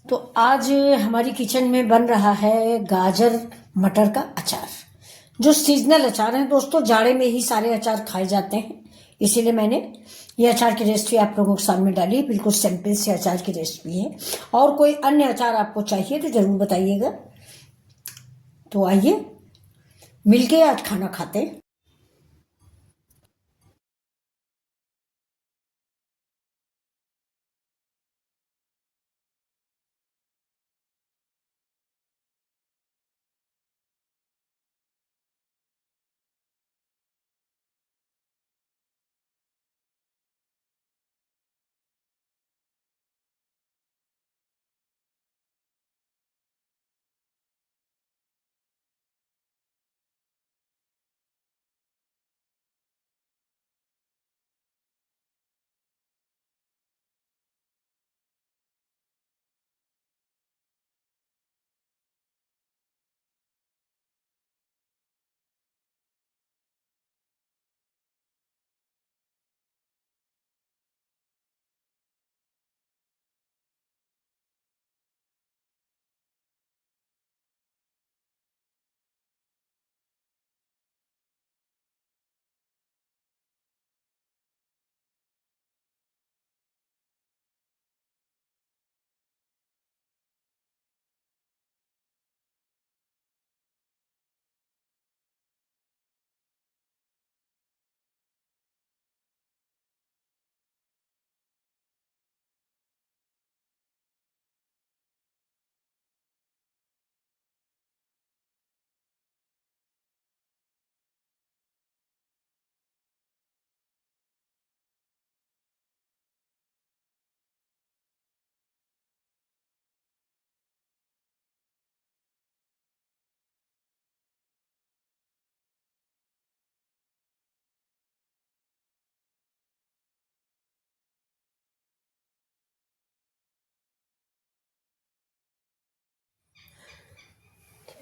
तो आज हमारी किचन में बन रहा है गाजर मटर का अचार। जो सीजनल अचार है दोस्तों, जाड़े में ही सारे अचार खाए जाते हैं, इसीलिए मैंने ये अचार की रेसिपी आप लोगों के सामने डाली। बिल्कुल सिंपल से अचार की रेसिपी है। और कोई अन्य अचार आपको चाहिए तो ज़रूर बताइएगा। तो आइए मिलके आज खाना खाते हैं।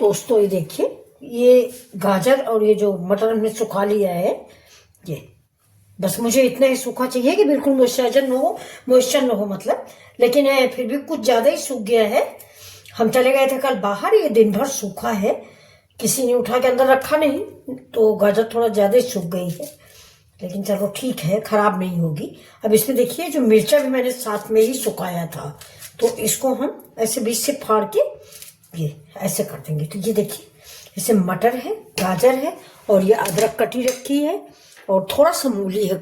दोस्तों ये देखिए, ये गाजर और ये जो मटर हमने सुखा लिया है, ये बस मुझे इतना ही सूखा चाहिए कि बिल्कुल मॉइस्चर न हो मतलब। लेकिन फिर भी कुछ ज्यादा ही सूख गया है। हम चले गए थे कल बाहर, ये दिन भर सूखा है, किसी ने उठा के अंदर रखा नहीं, तो गाजर थोड़ा ज्यादा ही सूख गई है। लेकिन चलो ठीक है, खराब नहीं होगी। अब इसमें देखिए, जो मिर्चा भी मैंने साथ में ही सुखाया था, तो इसको हम ऐसे बीच से फाड़ के ये ऐसे कर देंगे। तो ये देखिए, जैसे मटर है, गाजर है, और ये अदरक कटी रखी है, और थोड़ा सा मूली है।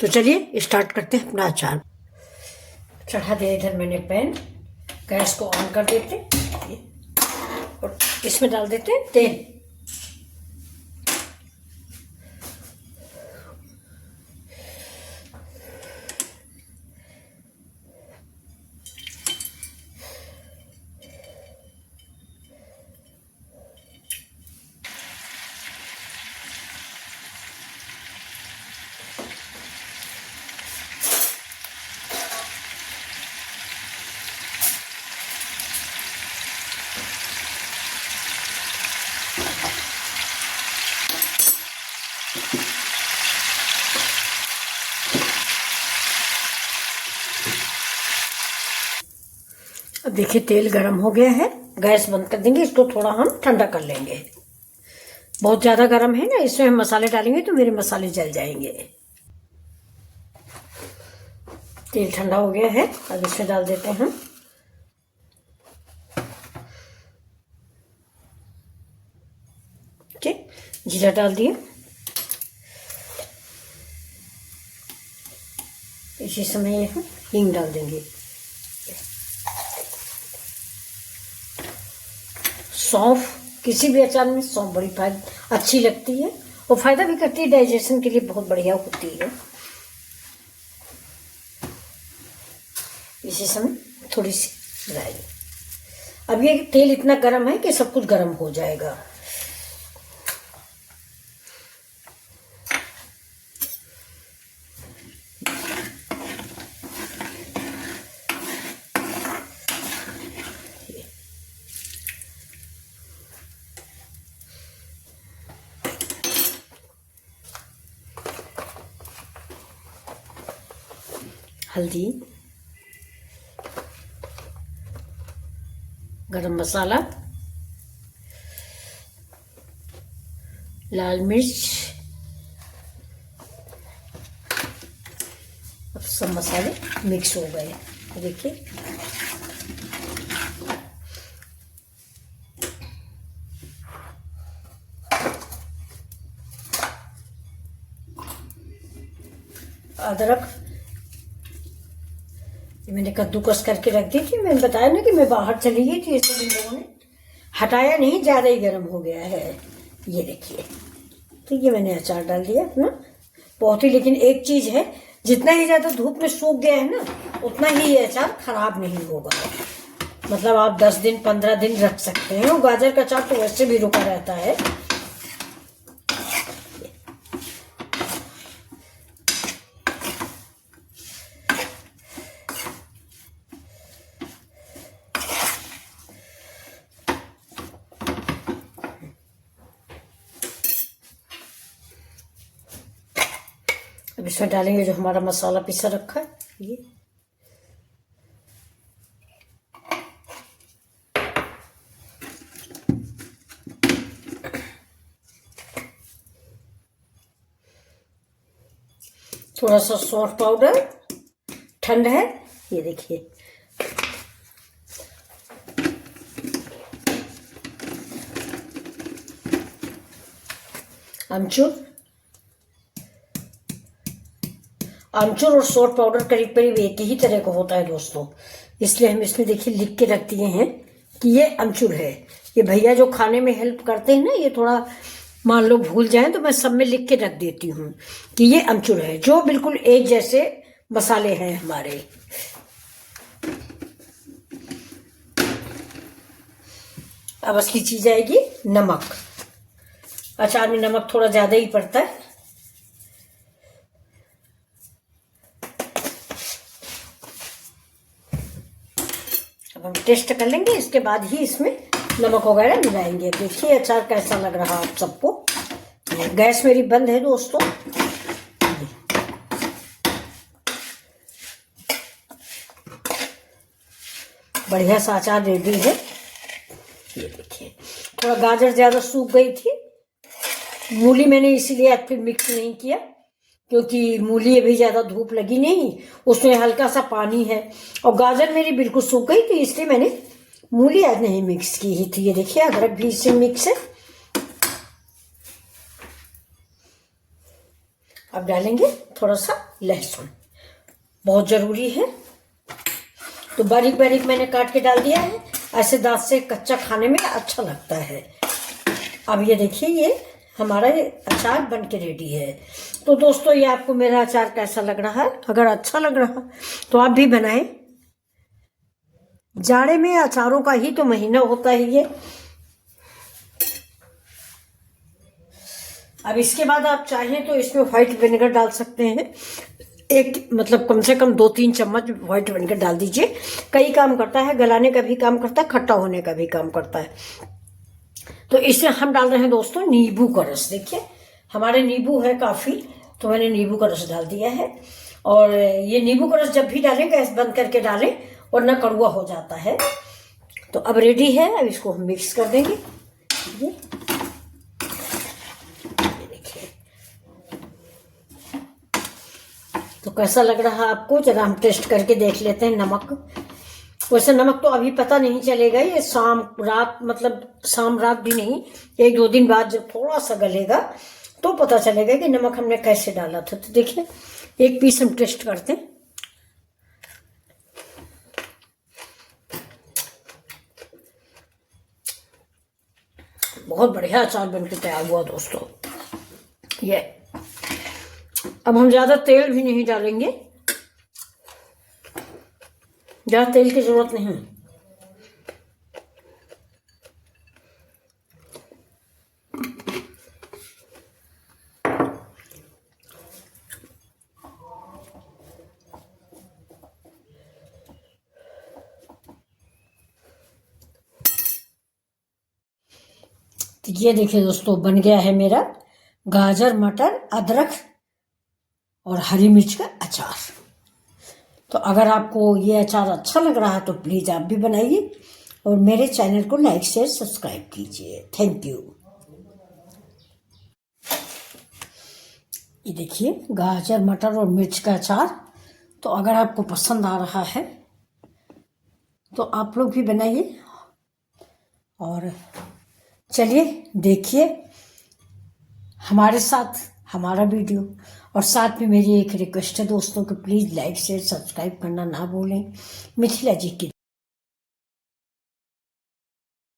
तो चलिए स्टार्ट करते हैं अपना अचार। चढ़ा दिया इधर मैंने पैन, गैस को ऑन कर देते हैं और इसमें डाल देते हैं तेल। अब देखिए तेल गरम हो गया है, गैस बंद कर देंगे। इसको थोड़ा हम ठंडा कर लेंगे। बहुत ज्यादा गरम है ना, इसमें हम मसाले डालेंगे तो मेरे मसाले जल जाएंगे। तेल ठंडा हो गया है, अब इसमें डाल देते हैं हम ठीक, जीरा डाल दिए। इसी समय हम हींग डाल देंगे। सौंफ, किसी भी अचार में सौंफ बड़ी अच्छी लगती है और फायदा भी करती है, डाइजेशन के लिए बहुत बढ़िया होती है। इसी समय थोड़ी सी राई। अब ये तेल इतना गर्म है कि सब कुछ गर्म हो जाएगा। हल्दी, गरम मसाला, लाल मिर्च। अब सब मसाले मिक्स हो गए, देखिए। अदरक मैंने कद्दूकस करके रख दी थी। मैंने बताया ना कि मैं बाहर चली गई थी, इसको इन लोगों ने हटाया नहीं, ज़्यादा ही गर्म हो गया है। ये देखिए, तो ये मैंने अचार डाल दिया ना, बहुत ही। लेकिन एक चीज़ है, जितना ही ज़्यादा धूप में सूख गया है ना, उतना ही ये अचार खराब नहीं होगा। मतलब आप 10 दिन 15 दिन रख सकते हैं। और गाजर का अचार तो वैसे भी रुका रहता है। अब इसमें डालेंगे जो हमारा मसाला पिसा रखा है, ये। थोड़ा सा सौंठ पाउडर, ठंड है, ये देखिए। आमचूर और सौंठ पाउडर करीब करीब एक ही तरह का होता है दोस्तों, इसलिए हम इसमें देखिए लिख के रख दिए हैं कि ये अमचूर है। ये भैया जो खाने में हेल्प करते हैं ना, ये थोड़ा मान लो भूल जाए तो मैं सब में लिख के रख देती हूँ कि ये अमचूर है, जो बिल्कुल एक जैसे मसाले हैं हमारे। अब असली चीज आएगी नमक। अचार में नमक थोड़ा ज्यादा ही पड़ता है। अब हम टेस्ट कर लेंगे, इसके बाद ही इसमें नमक वगैरह मिलाएंगे। देखिए अचार कैसा लग रहा है आप सबको। गैस मेरी बंद है दोस्तों। बढ़िया सा अचार रेडी है। ये देखिए, थोड़ा गाजर ज्यादा सूख गई थी। मूली मैंने इसीलिए आज फिर मिक्स नहीं किया, क्योंकि मूली अभी ज्यादा धूप लगी नहीं, उसमें हल्का सा पानी है। और गाजर मेरी बिल्कुल सूख गई थी, इसलिए मैंने मूली आज नहीं मिक्स की ही थी। ये देखिए, अदरक भी इससे मिक्स है। अब डालेंगे थोड़ा सा लहसुन, बहुत जरूरी है। तो बारीक बारीक मैंने काट के डाल दिया है। ऐसे दांत से कच्चा खाने में अच्छा लगता है। अब ये देखिए, ये हमारा ये अचार बन के रेडी है। तो दोस्तों, ये आपको मेरा अचार कैसा लग रहा है? अगर अच्छा लग रहा तो आप भी बनाएं। जाड़े में अचारों का ही तो महीना होता है ये। अब इसके बाद आप चाहें तो इसमें व्हाइट विनेगर डाल सकते हैं। एक मतलब कम से कम 2-3 चम्मच व्हाइट विनेगर डाल दीजिए। कई काम करता है, गलाने का भी काम करता है, खट्टा होने का भी काम करता है। तो इसमें हम डाल रहे हैं दोस्तों नींबू का रस। देखिए, हमारे नींबू है काफी, तो मैंने नींबू का रस डाल दिया है। और ये नींबू का रस जब भी डालें गैस बंद करके डालें, वरना कड़वा हो जाता है। तो अब रेडी है। अब इसको हम मिक्स कर देंगे। ये देखिए, तो कैसा लग रहा है आपको? जरा हम टेस्ट करके देख लेते हैं नमक। वैसे नमक तो अभी पता नहीं चलेगा, ये शाम रात, मतलब शाम रात भी नहीं, 1-2 दिन बाद जब थोड़ा सा गलेगा तो पता चलेगा कि नमक हमने कैसे डाला था। तो देखिए, एक पीस हम टेस्ट करते हैं। बहुत बढ़िया अचार बनके तैयार हुआ दोस्तों ये। अब हम ज्यादा तेल भी नहीं डालेंगे, ज्यादा तेल की जरूरत नहीं। तो ये देखिए दोस्तों, बन गया है मेरा गाजर मटर अदरक और हरी मिर्च का अचार। तो अगर आपको ये अचार अच्छा लग रहा है तो प्लीज़ आप भी बनाइए। और मेरे चैनल को लाइक शेयर सब्सक्राइब कीजिए। Thank you. ये देखिए गाजर मटर और मिर्च का अचार। तो अगर आपको पसंद आ रहा है तो आप लोग भी बनाइए। और चलिए देखिए हमारे साथ हमारा वीडियो। और साथ में मेरी एक रिक्वेस्ट है दोस्तों कि प्लीज़ लाइक शेयर सब्सक्राइब करना ना भूलें। मिथिला जी की